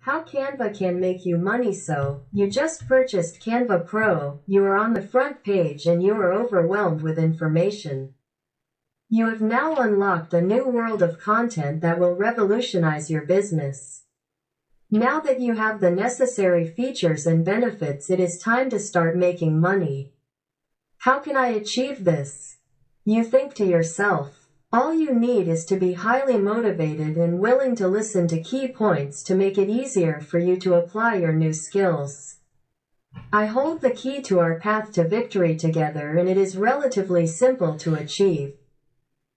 How Canva can make you money. So, you just purchased Canva Pro, you are on the front page and you are overwhelmed with information. You have now unlocked a new world of content that will revolutionize your business. Now that you have the necessary features and benefits, it is time to start making money. How can I achieve this? You think to yourself. All you need is to be highly motivated and willing to listen to key points to make it easier for you to apply your new skills. I hold the key to our path to victory together, and it is relatively simple to achieve.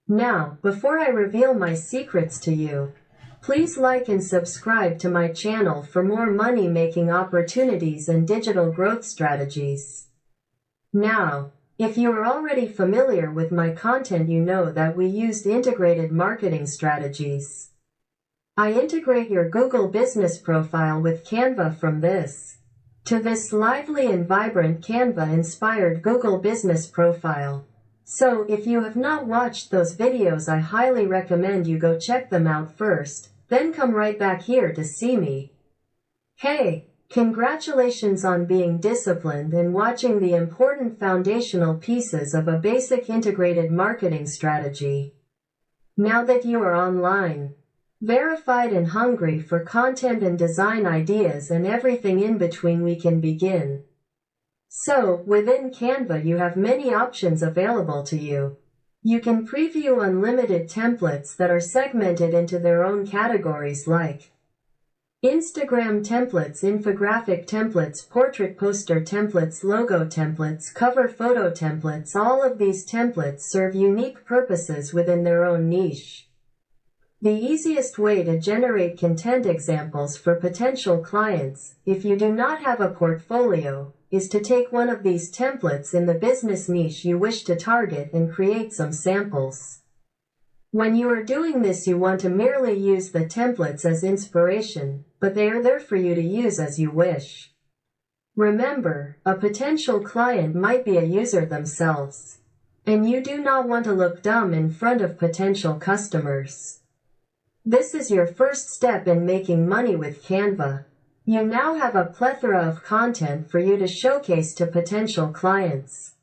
Now, before I reveal my secrets to you, please like and subscribe to my channel for more money-making opportunities and digital growth strategies. Now, if you are already familiar with my content, you know that we used integrated marketing strategies. I integrate your Google business profile with Canva from this to this lively and vibrant Canva-inspired Google business profile. So, if you have not watched those videos, I highly recommend you go check them out first, then come right back here to see me. Hey! Congratulations on being disciplined and watching the important foundational pieces of a basic integrated marketing strategy. Now that you are online, verified and hungry for content and design ideas and everything in between, we can begin. So, within Canva you have many options available to you. You can preview unlimited templates that are segmented into their own categories like Instagram templates, infographic templates, portrait poster templates, logo templates, cover photo templates. All of these templates serve unique purposes within their own niche. The easiest way to generate content examples for potential clients, if you do not have a portfolio, is to take one of these templates in the business niche you wish to target and create some samples. When you are doing this, you want to merely use the templates as inspiration, but they are there for you to use as you wish. Remember, a potential client might be a user themselves, and you do not want to look dumb in front of potential customers. This is your first step in making money with Canva. You now have a plethora of content for you to showcase to potential clients.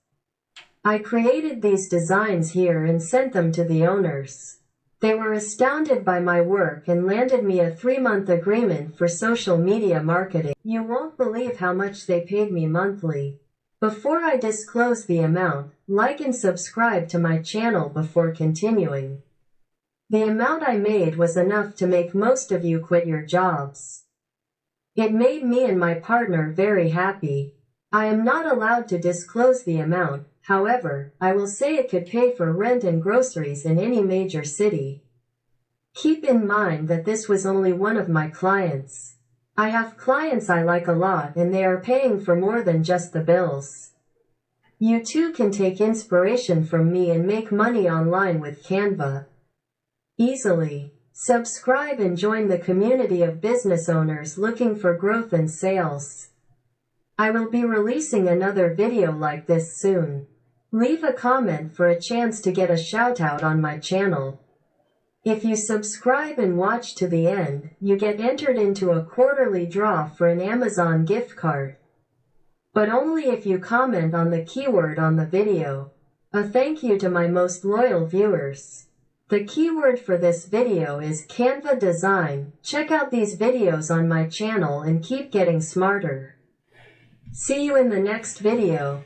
I created these designs here and sent them to the owners. They were astounded by my work and landed me a 3-month agreement for social media marketing. You won't believe how much they paid me monthly. Before I disclose the amount, like and subscribe to my channel before continuing. The amount I made was enough to make most of you quit your jobs. It made me and my partner very happy. I am not allowed to disclose the amount. However, I will say it could pay for rent and groceries in any major city. Keep in mind that this was only one of my clients. I have clients I like a lot and they are paying for more than just the bills. You too can take inspiration from me and make money online with Canva easily. Subscribe and join the community of business owners looking for growth and sales. I will be releasing another video like this soon. Leave a comment for a chance to get a shout out on my channel. If you subscribe and watch to the end, you get entered into a quarterly draw for an Amazon gift card. But only if you comment on the keyword on the video. A thank you to my most loyal viewers. The keyword for this video is Canva design. Check out these videos on my channel and keep getting smarter. See you in the next video.